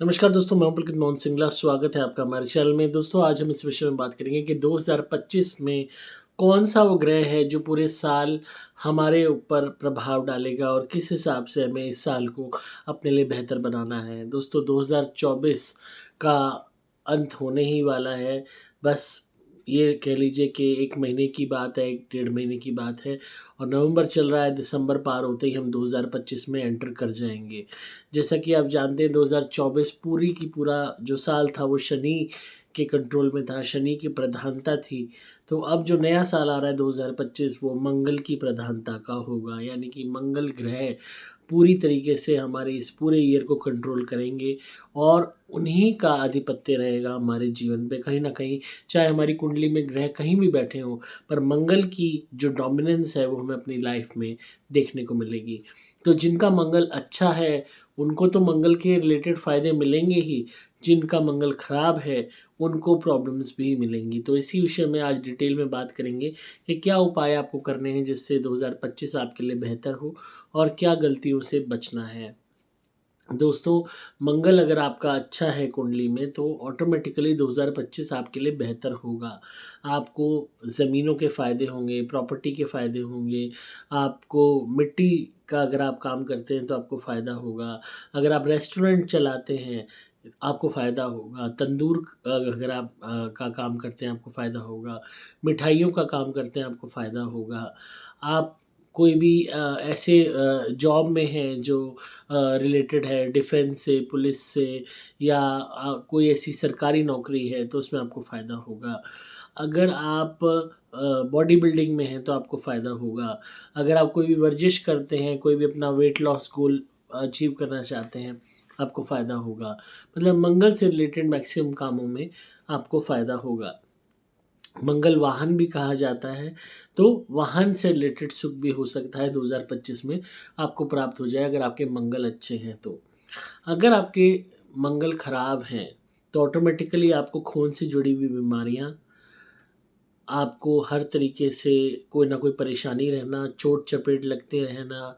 नमस्कार दोस्तों, मैं हूं पुलकित मोहन सिंगला। स्वागत है आपका हमारे चैनल में। दोस्तों, आज हम इस विषय में बात करेंगे कि 2025 में कौन सा वो ग्रह है जो पूरे साल हमारे ऊपर प्रभाव डालेगा और किस हिसाब से हमें इस साल को अपने लिए बेहतर बनाना है। दोस्तों, 2024 का अंत होने ही वाला है। बस ये कह लीजिए कि 1 महीने की बात है, 1 डेढ़ महीने की बात है और नवंबर चल रहा है। दिसंबर पार होते ही हम 2025 में एंटर कर जाएंगे। जैसा कि आप जानते हैं, 2024 पूरी की पूरा जो साल था वो शनि के कंट्रोल में था, शनि की प्रधानता थी। तो अब जो नया साल आ रहा है 2025, वो मंगल की प्रधानता का होगा, यानी कि मंगल ग्रह पूरी तरीके से हमारे इस पूरे ईयर को कंट्रोल करेंगे और उन्हीं का आधिपत्य रहेगा हमारे जीवन पे कहीं न कहीं। चाहे हमारी कुंडली में ग्रह कहीं भी बैठे हों, पर मंगल की जो डोमिनेंस है वो हमें अपनी लाइफ में देखने को मिलेगी। तो जिनका मंगल अच्छा है, उनको तो मंगल के रिलेटेड फ़ायदे मिलेंगे ही, जिनका मंगल खराब है, उनको प्रॉब्लम्स भी मिलेंगी। तो इसी विषय में आज डिटेल में बात करेंगे कि क्या उपाय आपको करने हैं जिससे 2025 आपके लिए बेहतर हो और क्या गलतियों से बचना है। दोस्तों, मंगल अगर आपका अच्छा है कुंडली में तो ऑटोमेटिकली 2025 आपके लिए बेहतर होगा। आपको ज़मीनों के फ़ायदे होंगे, प्रॉपर्टी के फ़ायदे होंगे, आपको मिट्टी का अगर आप काम करते हैं तो आपको फ़ायदा होगा। अगर आप रेस्टोरेंट चलाते हैं, आपको फ़ायदा होगा। तंदूर अगर आप का काम करते हैं, आपको फ़ायदा होगा। मिठाइयों का काम करते हैं, आपको फ़ायदा होगा। आप कोई भी ऐसे जॉब में हैं जो रिलेटेड है डिफेंस से, पुलिस से, या कोई ऐसी सरकारी नौकरी है तो उसमें आपको फ़ायदा होगा। अगर आप बॉडी बिल्डिंग में हैं तो आपको फ़ायदा होगा। अगर आप कोई भी वर्जिश करते हैं, कोई भी अपना वेट लॉस गोल अचीव करना चाहते हैं, आपको फ़ायदा होगा। मतलब मंगल से रिलेटेड मैक्सिमम कामों में आपको फ़ायदा होगा। मंगल वाहन भी कहा जाता है, तो वाहन से रिलेटेड सुख भी हो सकता है 2025 में आपको प्राप्त हो जाए अगर आपके मंगल अच्छे हैं तो। अगर आपके मंगल खराब हैं, तो ऑटोमेटिकली आपको खून से जुड़ी हुई बीमारियाँ, आपको हर तरीके से कोई ना कोई परेशानी रहना, चोट-चपेट लगते रहना,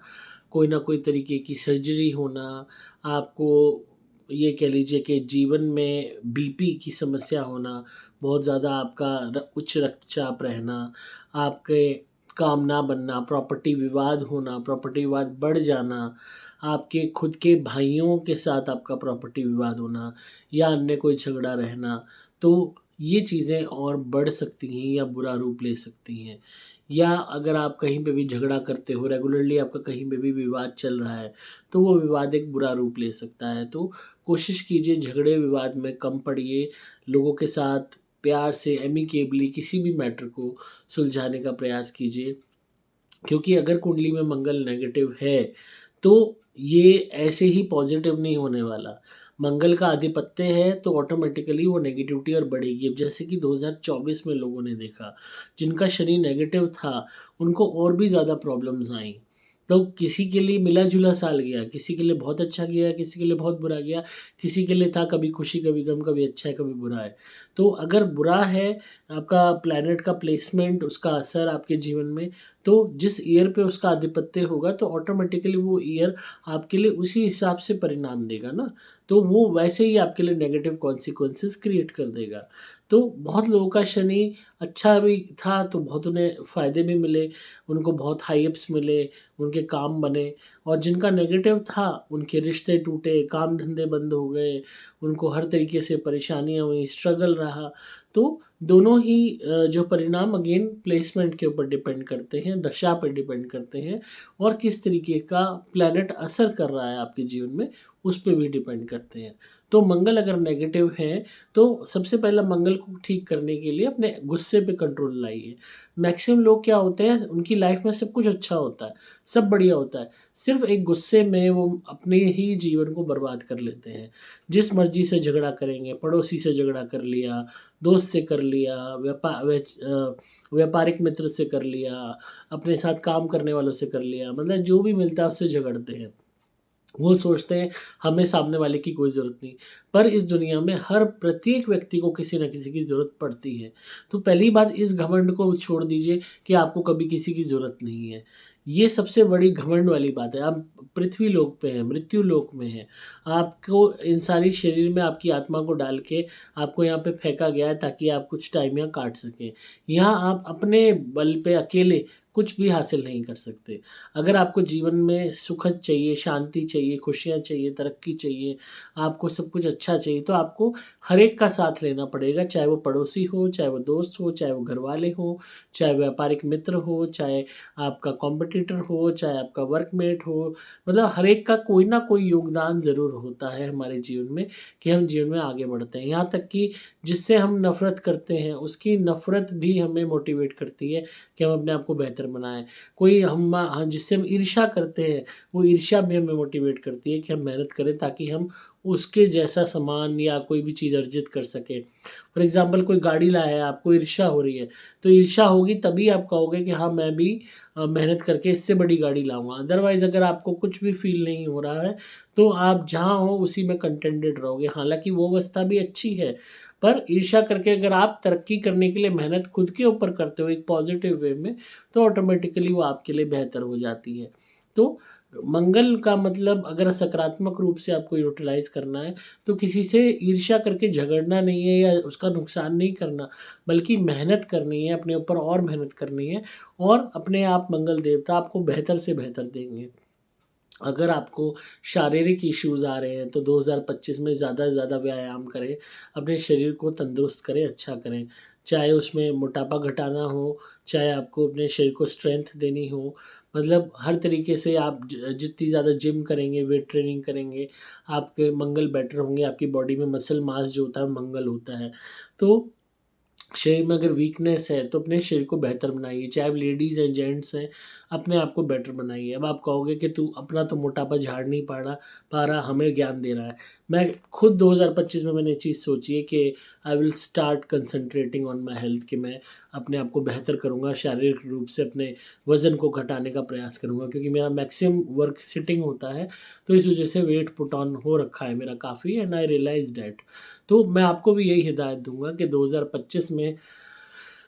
कोई ना कोई तरीके की सर्जरी होना, आपको ये कह लीजिए कि जीवन में बीपी की समस्या होना, बहुत ज़्यादा आपका उच्च रक्तचाप रहना, आपके काम ना बनना, प्रॉपर्टी विवाद होना, प्रॉपर्टी विवाद बढ़ जाना, आपके खुद के भाइयों के साथ आपका प्रॉपर्टी विवाद होना या अन्य कोई झगड़ा रहना, तो ये चीज़ें और बढ़ सकती हैं या बुरा रूप ले सकती हैं। या अगर आप कहीं पे भी झगड़ा करते हो, रेगुलरली आपका कहीं पे भी विवाद चल रहा है, तो वो विवाद एक बुरा रूप ले सकता है। तो कोशिश कीजिए झगड़े विवाद में कम पड़िए, लोगों के साथ प्यार से एमिकेबली किसी भी मैटर को सुलझाने का प्रयास कीजिए। क्योंकि अगर कुंडली में मंगल नेगेटिव है, तो ये ऐसे ही पॉजिटिव नहीं होने वाला। मंगल का आधिपत्य है तो ऑटोमेटिकली वो नेगेटिविटी और बढ़ेगी। अब जैसे कि 2024 में लोगों ने देखा, जिनका शनि नेगेटिव था, उनको और भी ज़्यादा प्रॉब्लम्स आईं। तो किसी के लिए मिला-जुला साल गया, किसी के लिए बहुत अच्छा गया, किसी के लिए बहुत बुरा गया, किसी के लिए था कभी खुशी, कभी गम, कभी अच्छा है, कभी बुरा है। तो अगर बुरा है आपका प्लैनेट का प्लेसमेंट, उसका असर आपके जीवन में, तो जिस ईयर पे उसका आधिपत्य होगा तो ऑटोमेटिकली वो ईयर आपके लिए उसी हिसाब से परिणाम देगा ना, तो वो वैसे ही आपके लिए नेगेटिव कॉन्सिक्वेंसेस क्रिएट कर देगा। तो बहुत लोगों का शनि अच्छा भी था तो बहुत उन्हें फ़ायदे भी मिले, उनको बहुत हाई अप्स मिले, उनके काम बने, और जिनका नेगेटिव था उनके रिश्ते टूटे, काम धंधे बंद हो गए, उनको हर तरीके से परेशानियाँ हुई, स्ट्रगल रहा। तो दोनों ही जो परिणाम अगेन प्लेसमेंट के ऊपर डिपेंड करते हैं, दशा पे डिपेंड करते हैं और किस तरीके का प्लैनेट असर कर रहा है आपके जीवन में, उस पे भी डिपेंड करते हैं। तो मंगल अगर नेगेटिव है, तो सबसे पहला मंगल को ठीक करने के लिए अपने गुस्से पे कंट्रोल लाइए। मैक्सिमम लोग क्या होते हैं, उनकी लाइफ में सब कुछ अच्छा होता है, सब बढ़िया होता है, सिर्फ़ एक गुस्से में वो अपने ही जीवन को बर्बाद कर लेते हैं। जिस मर्ज़ी से झगड़ा करेंगे, पड़ोसी से झगड़ा कर लिया, दोस्त से कर लिया, व्यापारिक मित्र से कर लिया, अपने साथ काम करने वालों से कर लिया, मतलब जो भी मिलता है उससे झगड़ते हैं। वो सोचते हैं हमें सामने वाले की कोई ज़रूरत नहीं, पर इस दुनिया में हर प्रत्येक व्यक्ति को किसी न किसी की ज़रूरत पड़ती है। तो पहली बात, इस घमंड को छोड़ दीजिए कि आपको कभी किसी की ज़रूरत नहीं है। ये सबसे बड़ी घमंड वाली बात है। आप पृथ्वी लोक पे हैं, मृत्यु लोक में हैं। आपको इंसानी शरीर में आपकी आत्मा को डाल के आपको यहाँ पे फेंका गया है ताकि आप कुछ टाइम यहाँ काट सकें। यहाँ आप अपने बल पे अकेले कुछ भी हासिल नहीं कर सकते। अगर आपको जीवन में सुखद चाहिए, शांति चाहिए, खुशियाँ चाहिए, तरक्की चाहिए, आपको सब कुछ अच्छा चाहिए, तो आपको हर एक का साथ लेना पड़ेगा, चाहे वो पड़ोसी हो, चाहे वो दोस्त हो, चाहे वो घरवाले हों, चाहे व्यापारिक मित्र हो, चाहे आपका कॉम्पिटिटर हो, चाहे आपका वर्कमेट हो। मतलब हर एक का कोई ना कोई योगदान ज़रूर होता है हमारे जीवन में कि हम जीवन में आगे बढ़ते हैं। यहाँ तक कि जिससे हम नफ़रत करते हैं, उसकी नफ़रत भी हमें मोटिवेट करती है कि हम अपने आप को बेहतर बनाएँ। कोई जिससे हम ईर्ष्या करते हैं, वो ईर्ष्या भी हमें मोटिवेट करती है कि हम मेहनत करें ताकि हम उसके जैसा सामान या कोई भी चीज़ अर्जित कर सकें। फॉर एग्ज़ाम्पल कोई गाड़ी लाया है, आपको ईर्ष्या हो रही है, तो ईर्ष्या होगी तभी आप कहोगे कि हाँ, मैं भी मेहनत करके इससे बड़ी गाड़ी लाऊँगा। अदरवाइज़ अगर आपको कुछ भी फ़ील नहीं हो रहा है, तो आप जहाँ हो उसी में कंटेंटेड रहोगे। हालाँकि वो अवस्था भी अच्छी है, पर ईर्ष्या करके अगर आप तरक्की करने के लिए मेहनत खुद के ऊपर करते हो एक पॉज़िटिव वे में, तो ऑटोमेटिकली वो आपके लिए बेहतर हो जाती है। तो मंगल का मतलब अगर सकारात्मक रूप से आपको यूटिलाइज़ करना है, तो किसी से ईर्ष्या करके झगड़ना नहीं है या उसका नुकसान नहीं करना, बल्कि मेहनत करनी है, अपने ऊपर और मेहनत करनी है और अपने आप मंगल देवता आपको बेहतर से बेहतर देंगे। अगर आपको शारीरिक इश्यूज़ आ रहे हैं तो 2025 में ज़्यादा से ज़्यादा व्यायाम करें, अपने शरीर को तंदुरुस्त करें, अच्छा करें। चाहे उसमें मोटापा घटाना हो, चाहे आपको अपने शरीर को स्ट्रेंथ देनी हो, मतलब हर तरीके से आप जितनी ज़्यादा जिम करेंगे, वेट ट्रेनिंग करेंगे, आपके मंगल बेटर होंगे, आपकी बॉडी में मसल मास जो होता है मंगल होता है। तो शरीर में अगर वीकनेस है तो अपने शरीर को बेहतर बनाइए, चाहे आप लेडीज़ हैं, जेंट्स हैं, अपने आप को बेटर बनाइए। अब आप कहोगे कि तू अपना तो मोटापा झाड़ नहीं पा रहा, हमें ज्ञान दे रहा है। मैं खुद 2025 में मैंने ये चीज़ सोची है कि I will start concentrating on my health, कि मैं अपने आप को बेहतर करूँगा, शारीरिक रूप से अपने वज़न को घटाने का प्रयास करूँगा, क्योंकि मेरा मैक्सिमम वर्क सिटिंग होता है, तो इस वजह से वेट पुट ऑन हो रखा है मेरा काफ़ी, एंड आई रियलाइज़ दैट। तो मैं आपको भी यही हिदायत दूँगा कि 2025 में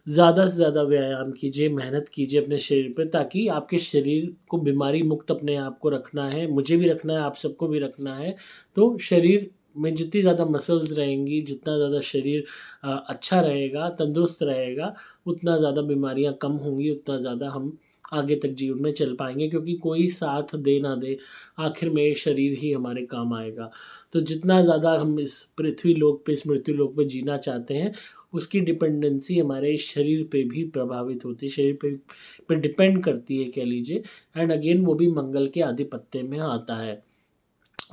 ज़्यादा से ज़्यादा व्यायाम कीजिए, मेहनत कीजिए अपने शरीर पे, ताकि आपके शरीर को बीमारी मुक्त अपने आप को रखना है, मुझे भी रखना है, आप सबको भी रखना है। तो शरीर में जितनी ज़्यादा मसल्स रहेंगी, जितना ज़्यादा शरीर अच्छा रहेगा, तंदुरुस्त रहेगा, उतना ज़्यादा बीमारियाँ कम होंगी, उतना ज़्यादा हम आगे तक जीवन में चल पाएँगे, क्योंकि कोई साथ दे ना दे, आखिर में शरीर ही हमारे काम आएगा। तो जितना ज़्यादा हम इस पृथ्वी लोक पे, इस मृत्यु लोक पे जीना चाहते हैं, उसकी डिपेंडेंसी हमारे शरीर पे भी प्रभावित होती है, शरीर पे डिपेंड करती है कह लीजिए, एंड अगेन वो भी मंगल के आधिपत्य में आता है।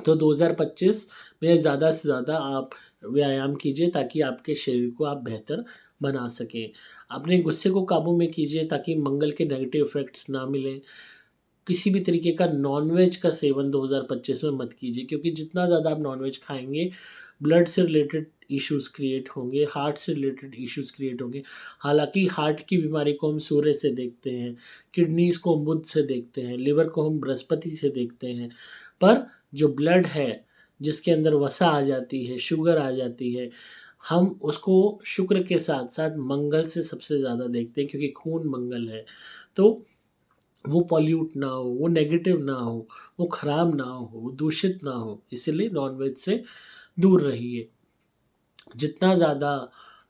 तो 2025 में ज़्यादा से ज़्यादा आप व्यायाम कीजिए ताकि आपके शरीर को आप बेहतर बना सकें। अपने गुस्से को काबू में कीजिए ताकि मंगल के नेगेटिव इफ़ेक्ट्स ना मिलें। किसी भी तरीके का नॉन-वेज का सेवन 2025 में मत कीजिए, क्योंकि जितना ज़्यादा आप नॉन-वेज खाएँगे, ब्लड से रिलेटेड इश्यूज़ क्रिएट होंगे, हार्ट से रिलेटेड इश्यूज़ क्रिएट होंगे। हालाँकि हार्ट की बीमारी को हम सूर्य से देखते हैं, किडनीज़ को हम बुध से देखते हैं, लिवर को हम बृहस्पति से देखते हैं, पर जो ब्लड है, जिसके अंदर वसा आ जाती है, शुगर आ जाती है, हम उसको शुक्र के साथ-साथ मंगल से सबसे ज़्यादा देखते हैं, क्योंकि खून मंगल है। तो वो पॉल्यूट ना हो, वो नेगेटिव ना हो, वो ख़राब ना हो, वो दूषित ना हो, इसीलिए नॉन-वेज से दूर रहिए। जितना ज़्यादा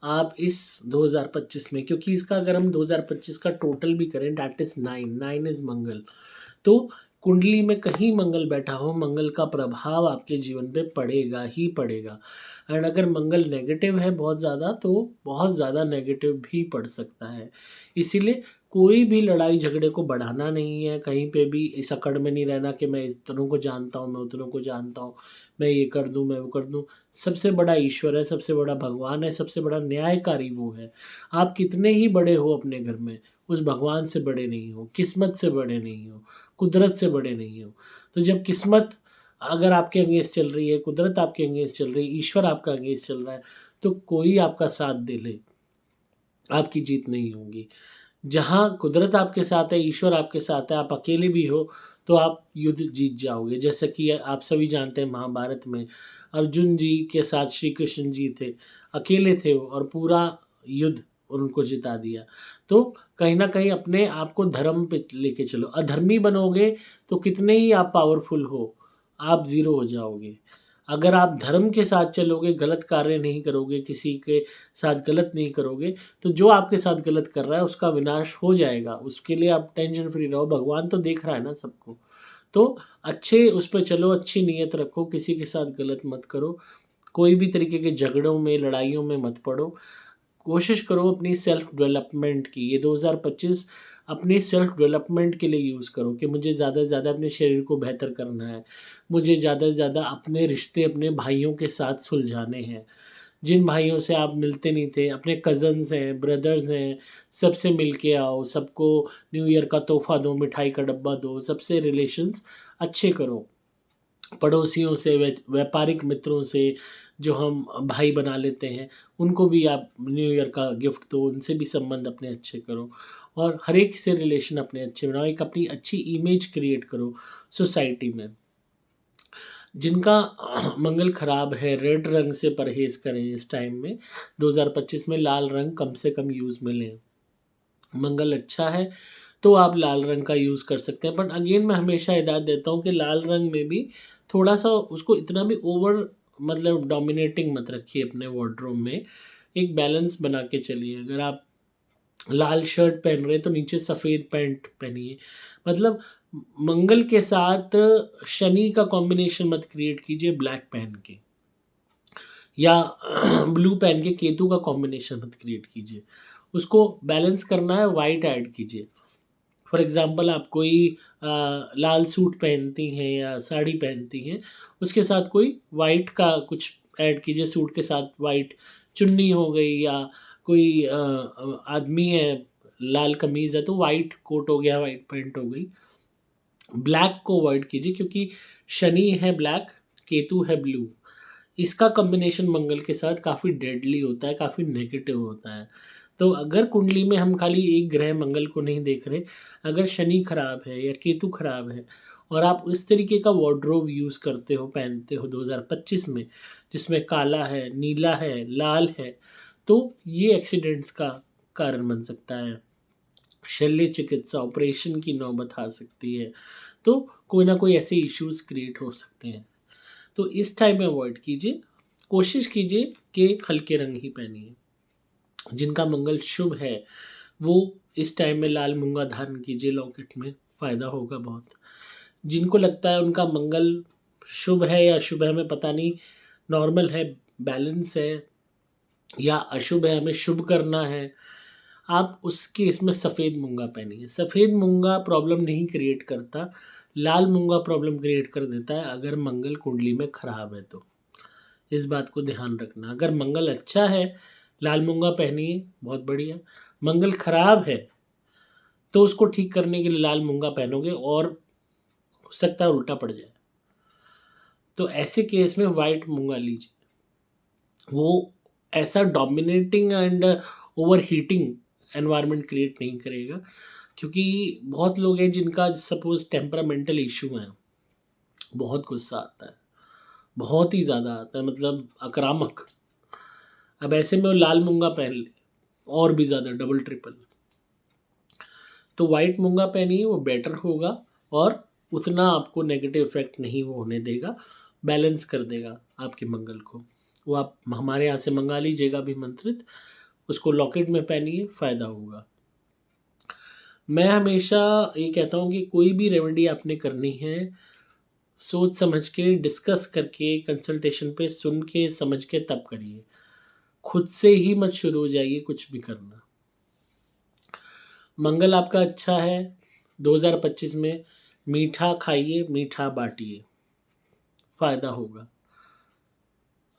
आप इस 2025 में, क्योंकि इसका अगर हम 2025 का टोटल भी करें, दैट इज़ 9 इज़ मंगल। तो कुंडली में कहीं मंगल बैठा हो, मंगल का प्रभाव आपके जीवन पे पड़ेगा ही पड़ेगा, एंड अगर मंगल नेगेटिव है बहुत ज़्यादा, तो बहुत ज़्यादा नेगेटिव भी पड़ सकता है। इसीलिए कोई भी लड़ाई झगड़े को बढ़ाना नहीं है, कहीं पे भी इस अकड़ में नहीं रहना कि मैं इतनों को जानता हूँ, मैं उतनों को जानता हूँ, मैं ये कर दूँ, मैं वो कर दूँ। सबसे बड़ा ईश्वर है, सबसे बड़ा भगवान है, सबसे बड़ा न्यायकारी वो है। आप कितने ही बड़े हो अपने घर में, उस भगवान से बड़े नहीं हो, किस्मत से बड़े नहीं हो, कुदरत से बड़े नहीं हो। तो जब किस्मत अगर आपके अगेंस्ट चल रही है, कुदरत आपके अगेंस्ट चल रही है, ईश्वर आपका अगेंस्ट चल रहा है, तो कोई आपका साथ दे ले, आपकी जीत नहीं होगी। जहाँ कुदरत आपके साथ है, ईश्वर आपके साथ है, आप अकेले भी हो, तो आप युद्ध जीत जाओगे। जैसा कि आप सभी जानते हैं, महाभारत में अर्जुन जी के साथ श्री कृष्ण जी थे, अकेले थे वो, और पूरा युद्ध उनको जिता दिया। तो कहीं न कहीं अपने आप को धर्म पे लेके चलो। अधर्मी बनोगे तो कितने ही आप पावरफुल हो, आप ज़ीरो हो जाओगे। अगर आप धर्म के साथ चलोगे, गलत कार्य नहीं करोगे, किसी के साथ गलत नहीं करोगे, तो जो आपके साथ गलत कर रहा है उसका विनाश हो जाएगा। उसके लिए आप टेंशन फ्री रहो, भगवान तो देख रहा है ना सबको। तो अच्छे उस पे चलो, अच्छी नीयत रखो, किसी के साथ गलत मत करो, कोई भी तरीके के झगड़ों में, लड़ाइयों में मत पड़ो। कोशिश करो अपनी सेल्फ डेवलपमेंट की। ये 2025 अपनी सेल्फ डेवलपमेंट के लिए यूज़ करो कि मुझे ज़्यादा से ज़्यादा अपने शरीर को बेहतर करना है। मुझे ज़्यादा से ज़्यादा अपने रिश्ते अपने भाइयों के साथ सुलझाने हैं। जिन भाइयों से आप मिलते नहीं थे, अपने कज़न्स हैं, ब्रदर्स हैं, सबसे मिल के आओ, सबको न्यू ईयर का तोहफ़ा दो, मिठाई का डब्बा दो, सबसे रिलेशंस अच्छे करो। पड़ोसियों से, व्यापारिक मित्रों से जो हम भाई बना लेते हैं, उनको भी आप न्यू ईयर का गिफ्ट दो, उनसे भी संबंध अपने अच्छे करो और हर एक से रिलेशन अपने अच्छे बनाओ। एक अपनी अच्छी इमेज क्रिएट करो सोसाइटी में। जिनका मंगल खराब है, रेड रंग से परहेज़ करें इस टाइम में। 2025 में लाल रंग कम से कम यूज़ में लें। मंगल अच्छा है तो आप लाल रंग का यूज़ कर सकते हैं, बट अगेन मैं हमेशा हिदायत देता हूँ कि लाल रंग में भी थोड़ा-सा उसको इतना भी ओवर मतलब डोमिनेटिंग मत रखिए अपने वार्डरोब में। एक बैलेंस बना के चलिए। अगर आप लाल शर्ट पहन रहे हैं तो नीचे सफ़ेद पैंट पहनिए। मतलब मंगल के साथ शनि का कॉम्बिनेशन मत क्रिएट कीजिए ब्लैक पहन के, या ब्लू पहन के केतु का कॉम्बिनेशन मत क्रिएट कीजिए। उसको बैलेंस करना है, वाइट ऐड कीजिए। फॉर एग्ज़ाम्पल आप कोई लाल सूट पहनती हैं या साड़ी पहनती हैं, उसके साथ कोई वाइट का कुछ ऐड कीजिए। सूट के साथ वाइट चुन्नी हो गई, या कोई आदमी है लाल कमीज़ है तो वाइट कोट हो गया, वाइट पैंट हो गई। ब्लैक को अवॉइड कीजिए क्योंकि शनि है ब्लैक, केतु है ब्लू। इसका कॉम्बिनेशन मंगल के साथ काफ़ी डेडली होता है, काफ़ी नेगेटिव होता है। तो अगर कुंडली में हम खाली एक ग्रह मंगल को नहीं देख रहे, अगर शनि खराब है या केतु खराब है और आप इस तरीके का वार्डरोब यूज़ करते हो, पहनते हो 2025 में, जिसमें काला है, नीला है, लाल है, तो ये एक्सीडेंट्स का कारण बन सकता है। शल्य चिकित्सा, ऑपरेशन की नौबत आ सकती है। तो कोई ना कोई ऐसे इश्यूज़ क्रिएट हो सकते हैं। तो इस टाइम में अवॉइड कीजिए। कोशिश कीजिए कि हल्के रंग ही पहनिए। जिनका मंगल शुभ है वो इस टाइम में लाल मूंगा धारण कीजिए, लॉकेट में फ़ायदा होगा बहुत। जिनको लगता है उनका मंगल शुभ है या अशुभ है, हमें पता नहीं, नॉर्मल है, बैलेंस है या अशुभ है, हमें शुभ करना है, आप उस केस में सफ़ेद मूंगा पहनिए। सफ़ेद मूंगा प्रॉब्लम नहीं क्रिएट करता, लाल मूंगा प्रॉब्लम क्रिएट कर देता है अगर मंगल कुंडली में खराब है तो। इस बात को ध्यान रखना। अगर मंगल अच्छा है, लाल मूंगा पहनिए, बहुत बढ़िया। मंगल खराब है तो उसको ठीक करने के लिए लाल मूंगा पहनोगे और हो सकता है उल्टा पड़ जाए। तो ऐसे केस में वाइट मूंगा लीजिए। वो ऐसा dominating and over heating environment create नहीं करेगा, क्योंकि बहुत लोग हैं जिनका सपोज़ टेम्परामेंटल इश्यू है, बहुत गुस्सा आता है, बहुत ही ज़्यादा आता है, मतलब आक्रामक। अब ऐसे में वो लाल मूंगा पहन ले और भी ज़्यादा डबल ट्रिपल। तो वाइट मूंगा पहनिए, वो बेटर होगा और उतना आपको नेगेटिव इफेक्ट नहीं वो होने देगा, बैलेंस कर देगा आपके मंगल को। वो आप हमारे यहाँ से मंगा लीजिएगा अभिमंत्रित, उसको लॉकेट में पहनिए, फ़ायदा होगा। मैं हमेशा ये कहता हूँ कि कोई भी रेमेडी आपने करनी है, सोच समझ के, डिस्कस करके, कंसल्टेशन पे सुन के, समझ के तब करिए। खुद से ही मत शुरू हो जाइए कुछ भी करना। मंगल आपका अच्छा है 2025 में, मीठा खाइए, मीठा बाँटिए, फ़ायदा होगा।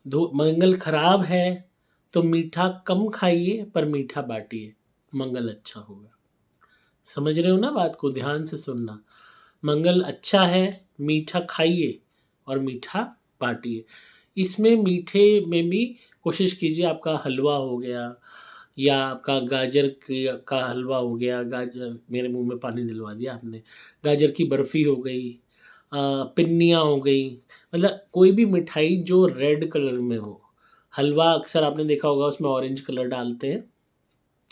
मंगल खराब है तो मीठा कम खाइए पर मीठा बाँटिए, मंगल अच्छा होगा। समझ रहे हो ना बात को? ध्यान से सुनना। मंगल अच्छा है, मीठा खाइए और मीठा बाँटिए। इसमें मीठे में भी कोशिश कीजिए, आपका हलवा हो गया या आपका गाजर का हलवा हो गया, गाजर, मेरे मुंह में पानी दिलवा दिया आपने, गाजर की बर्फ़ी हो गई, पिन्नियाँ हो गई, मतलब कोई भी मिठाई जो रेड कलर में हो। हलवा अक्सर आपने देखा होगा उसमें ऑरेंज कलर डालते हैं,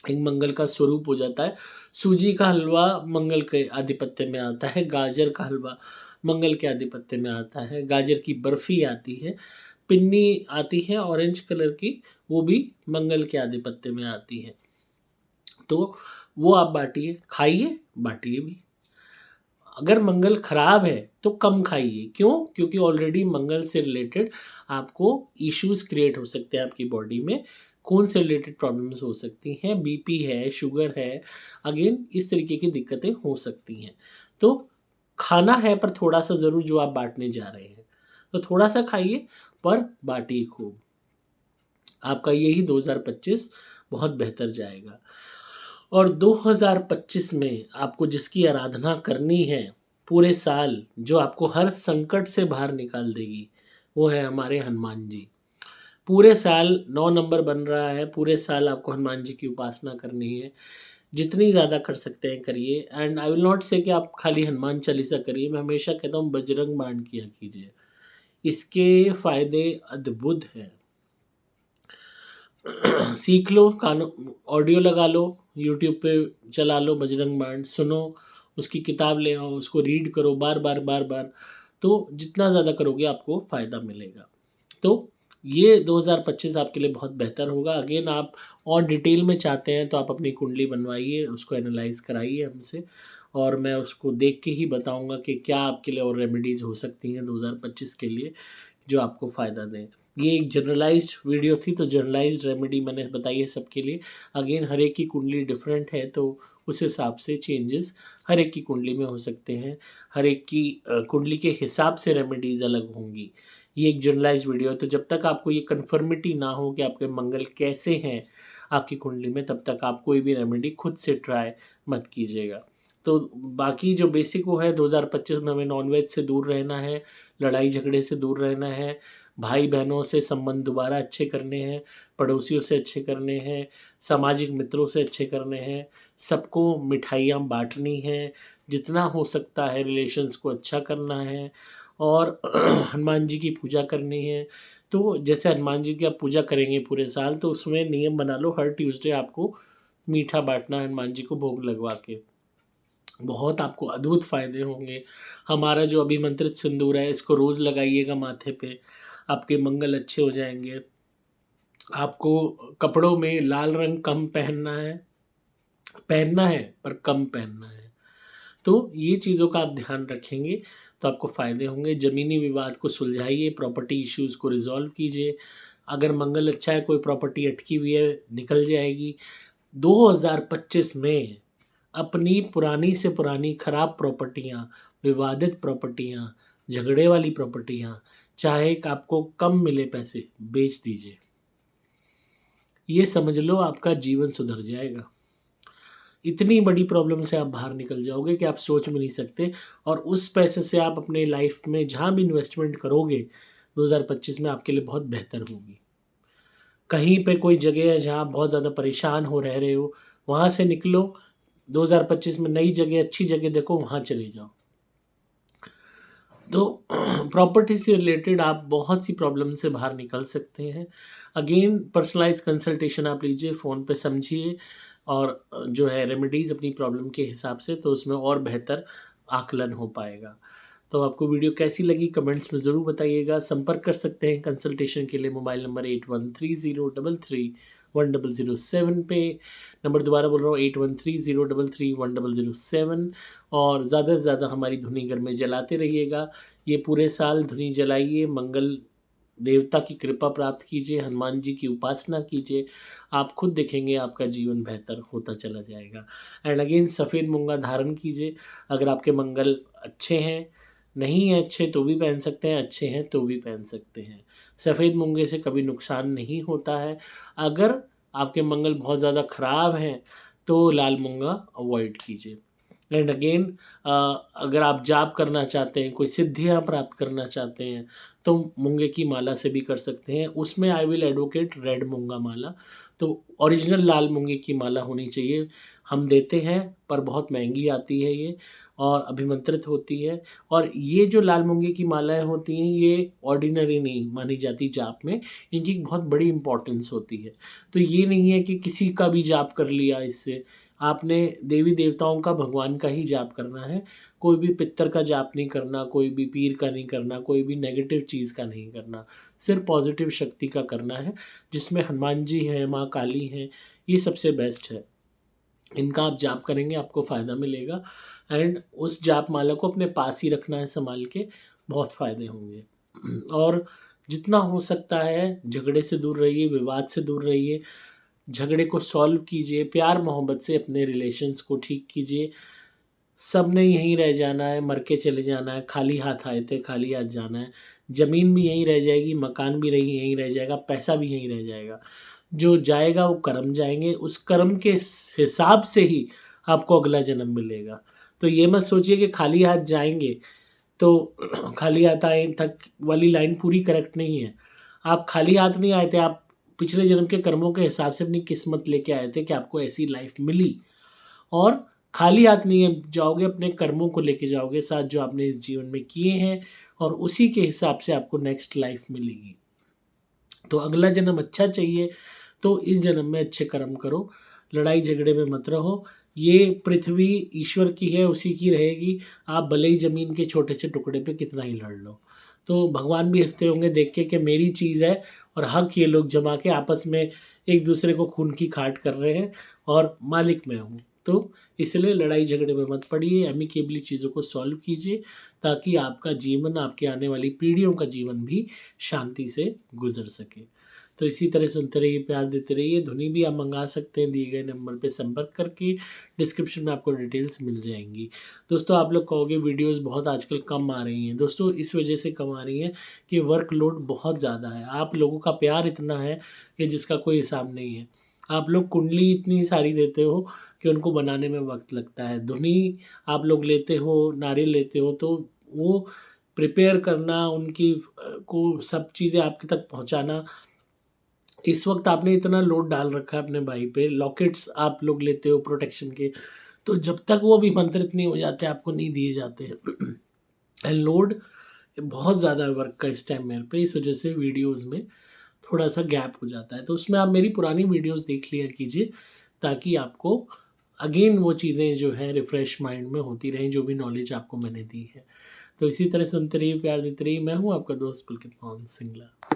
एक मंगल का स्वरूप हो जाता है। सूजी का हलवा मंगल के आधिपत्य में आता है, गाजर का हलवा मंगल के आधिपत्य में आता है, गाजर की बर्फ़ी आती है, पिन्नी आती है ऑरेंज कलर की, वो भी मंगल के आधिपत्य में आती है। तो वो आप बाँटिए, खाइए, बाँटिए भी। अगर मंगल खराब है तो कम खाइए। क्यों? क्योंकि ऑलरेडी मंगल से रिलेटेड आपको इश्यूज़ क्रिएट हो सकते हैं आपकी बॉडी में। खून से रिलेटेड प्रॉब्लम्स हो सकती हैं, बीपी है, शुगर है, अगेन इस तरीके की दिक्कतें हो सकती हैं। तो खाना है पर थोड़ा-सा ज़रूर जो आप बाँटने जा रहे हैं। तो थोड़ा-सा खाइए पर बाँटिए खूब। आपका यही 2025 बहुत बेहतर जाएगा। और 2025 में आपको जिसकी आराधना करनी है पूरे साल, जो आपको हर संकट से बाहर निकाल देगी, वो है हमारे हनुमान जी। पूरे साल 9 नंबर बन रहा है, पूरे साल आपको हनुमान जी की उपासना करनी है। जितनी ज़्यादा कर सकते हैं करिए। एंड आई विल नॉट से कि आप खाली हनुमान चालीसा करिए, मैं हमेशा कहता हूँ बजरंग बाण किया कीजिए। इसके फ़ायदे अद्भुत हैं। सीख लो, कानों ऑडियो लगा लो, यूट्यूब पे चला लो बजरंग बाण, सुनो, उसकी किताब ले आओ, उसको रीड करो बार-बार, बार-बार। तो जितना ज़्यादा करोगे आपको फ़ायदा मिलेगा। तो ये 2025 आपके लिए बहुत बेहतर होगा। अगेन आप और डिटेल में चाहते हैं तो आप अपनी कुंडली बनवाइए, उसको एनालाइज़ कराइए हमसे और मैं उसको देख के ही बताऊँगा कि क्या आपके लिए और रेमेडीज़ हो सकती हैं 2025 के लिए, जो आपको फ़ायदा दें। ये एक जनरलाइज़्ड वीडियो थी, तो जनरलाइज़्ड रेमेडी मैंने बताई है सबके लिए। अगेन हर एक की कुंडली डिफरेंट है, तो उस हिसाब से चेंजेस हर एक की कुंडली में हो सकते हैं। हर एक की कुंडली के हिसाब से रेमेडीज़ अलग होंगी। ये एक जनरलाइज़्ड वीडियो है, तो जब तक आपको ये कन्फर्मिटी ना हो कि आपके मंगल कैसे हैं आपकी कुंडली में, तब तक आप कोई भी रेमेडी खुद से ट्राई मत कीजिएगा। तो बाकी जो बेसिक वो है 2025 में हमें नॉन-वेज से दूर रहना है, लड़ाई झगड़े से दूर रहना है, भाई-बहनों से संबंध दोबारा अच्छे करने हैं, पड़ोसियों से अच्छे करने हैं, सामाजिक मित्रों से अच्छे करने हैं, सबको मिठाइयाँ बाँटनी हैं, जितना हो सकता है रिलेशंस को अच्छा करना है और हनुमान जी की पूजा करनी है। तो जैसे हनुमान जी की आप पूजा करेंगे पूरे साल, तो उसमें नियम बना लो हर ट्यूसडे आपको मीठा बाँटना है हनुमान जी को भोग लगवा के। बहुत आपको अद्भुत फ़ायदे होंगे। हमारा जो अभिमंत्रित सिंदूर है, इसको रोज़ लगाइएगा माथे पे, आपके मंगल अच्छे हो जाएँगे। आपको कपड़ों में लाल रंग कम पहनना है पर कम पहनना है। तो ये चीज़ों का आप ध्यान रखेंगे तो आपको फ़ायदे होंगे। ज़मीनी विवाद को सुलझाइए, प्रॉपर्टी इश्यूज़ को रिज़ॉल्व कीजिए। अगर मंगल अच्छा है, कोई प्रॉपर्टी अटकी हुई है, निकल जाएगी। 2025 में अपनी पुरानी से पुरानी खराब प्रॉपर्टियाँ, विवादित प्रॉपर्टियाँ, झगड़े वाली प्रॉपर्टियाँ, चाहे आपको कम मिले पैसे, बेच दीजिए। ये समझ लो आपका जीवन सुधर जाएगा। इतनी बड़ी प्रॉब्लम से आप बाहर निकल जाओगे कि आप सोच भी नहीं सकते और उस पैसे से आप अपने लाइफ में जहाँ भी इन्वेस्टमेंट करोगे 2025 में आपके लिए बहुत बेहतर होगी। कहीं पे कोई जगह है जहाँ आप बहुत ज़्यादा परेशान हो रह रहे हो, वहाँ से निकलो, 2025 में नई जगह, अच्छी जगह देखो, वहाँ चले जाओ। तो प्रॉपर्टी से रिलेटेड आप बहुत सी प्रॉब्लम से बाहर निकल सकते हैं। अगेन पर्सनलाइज़ कंसल्टेशन आप लीजिए, फ़ोन पे समझिए और जो है रेमेडीज़ अपनी प्रॉब्लम के हिसाब से, तो उसमें और बेहतर आकलन हो पाएगा। तो आपको वीडियो कैसी लगी कमेंट्स में ज़रूर बताइएगा। संपर्क कर सकते हैं कंसल्टेशन के लिए मोबाइल नंबर 8130331007 पे। नंबर दोबारा बोल रहा हूँ 8130331007 और ज़्यादा से ज़्यादा हमारी धुनी घर में जलाते रहिएगा। ये पूरे साल धुनी जलाइए, मंगल देवता की कृपा प्राप्त कीजिए, हनुमान जी की उपासना कीजिए, आप खुद देखेंगे आपका जीवन बेहतर होता चला जाएगा। एंड अगेन सफ़ेद मूँगा धारण कीजिए, अगर आपके मंगल अच्छे हैं, नहीं हैं अच्छे तो भी पहन सकते हैं, अच्छे हैं तो भी पहन सकते हैं। सफ़ेद मूँगे से कभी नुकसान नहीं होता है। अगर आपके मंगल बहुत ज़्यादा ख़राब हैं, तो लाल मूँगा अवॉइड कीजिए। एंड अगेन अगर आप जाप करना चाहते हैं, कोई सिद्धियाँ प्राप्त करना चाहते हैं, तो मूँगे की माला से भी कर सकते हैं। उसमें आई विल एडवोकेट रेड मूँगा माला। तो ओरिजिनल लाल मूँगे की माला होनी चाहिए। हम देते हैं पर बहुत महंगी आती है ये और अभिमंत्रित होती है। और ये जो लाल मूंगे की मालाएं होती हैं ये ऑर्डिनरी नहीं मानी जाती जाप में, इनकी एक बहुत बड़ी इंपॉर्टेंस होती है। तो ये नहीं है कि किसी का भी जाप कर लिया इससे, आपने देवी देवताओं का भगवान का ही जाप करना है। कोई भी पितर का जाप नहीं करना, कोई भी पीर का नहीं करना, कोई भी नेगेटिव चीज़ का नहीं करना, सिर्फ पॉजिटिव शक्ति का करना है, जिसमें हनुमान जी हैं, माँ काली हैं, ये सबसे बेस्ट है। इनका आप जाप करेंगे आपको फ़ायदा मिलेगा एंड उस जाप माला को अपने पास ही रखना है संभाल के, बहुत फ़ायदे होंगे। और जितना हो सकता है झगड़े से दूर रहिए, विवाद से दूर रहिए, झगड़े को सॉल्व कीजिए, प्यार मोहब्बत से अपने रिलेशंस को ठीक कीजिए। सब ने यहीं रह जाना है, मर के चले जाना है, खाली हाथ आए थे खाली हाथ जाना है। ज़मीन भी यहीं रह जाएगी, मकान भी रही यहीं रह जाएगा, पैसा भी यहीं रह जाएगा। जो जाएगा वो कर्म जाएंगे, उस कर्म के हिसाब से ही आपको अगला जन्म मिलेगा। तो ये मत सोचिए कि खाली हाथ जाएंगे तो खाली हाथ आए तक वाली लाइन पूरी करेक्ट नहीं है। आप खाली हाथ नहीं आए थे, आप पिछले जन्म के कर्मों के हिसाब से अपनी किस्मत लेके आए थे कि आपको ऐसी लाइफ मिली। और खाली हाथ नहीं जाओगे, अपने कर्मों को लेके जाओगे साथ जो आपने इस जीवन में किए हैं, और उसी के हिसाब से आपको नेक्स्ट लाइफ मिलेगी। तो अगला जन्म अच्छा चाहिए तो इस जन्म में अच्छे कर्म करो, लड़ाई झगड़े में मत रहो। ये पृथ्वी ईश्वर की है, उसी की रहेगी। आप भले ही ज़मीन के छोटे से टुकड़े पे कितना ही लड़ लो, तो भगवान भी हंसते होंगे देख के कि मेरी चीज़ है और हक ये लोग जमा के आपस में एक दूसरे को खून की खाट कर रहे हैं और मालिक मैं हूँ। तो इसलिए लड़ाई झगड़े में मत पड़िए, एमिकेबली चीज़ों को सॉल्व कीजिए ताकि आपका जीवन, आपके आने वाली पीढ़ियों का जीवन भी शांति से गुजर सके। तो इसी तरह सुनते रहिए, प्यार देते रहिए। ध्वनि भी आप मंगा सकते हैं दिए गए नंबर पे संपर्क करके, डिस्क्रिप्शन में आपको डिटेल्स मिल जाएंगी। दोस्तों आप लोग कहोगे वीडियोस बहुत आजकल कम आ रही हैं। दोस्तों इस वजह से कम आ रही हैं कि वर्कलोड बहुत ज़्यादा है, आप लोगों का प्यार इतना है कि जिसका कोई हिसाब नहीं है। आप लोग कुंडली इतनी सारी देते हो कि उनको बनाने में वक्त लगता है। धुनी आप लोग लेते हो, नारियल लेते हो, तो वो प्रिपेयर करना, उनकी को सब चीज़ें आपके तक पहुंचाना, इस वक्त आपने इतना लोड डाल रखा है अपने भाई पे। लॉकेट्स आप लोग लेते हो प्रोटेक्शन के, तो जब तक वो भी मंत्रित नहीं हो जाते आपको नहीं दिए जाते एंड लोड बहुत ज़्यादा है वर्क का इस टाइम मेरे पे, इस वजह से वीडियोस में थोड़ा सा गैप हो जाता है। तो उसमें आप मेरी पुरानी वीडियोस देख लिया कीजिए ताकि आपको अगेन वो चीज़ें जो है रिफ़्रेश माइंड में होती रहें, जो भी नॉलेज आपको मैंने दी है। तो इसी तरह सुनते रहिए, प्यार देते रहिए। मैं हूँ आपका दोस्त पुलकित मोहन सिंगला।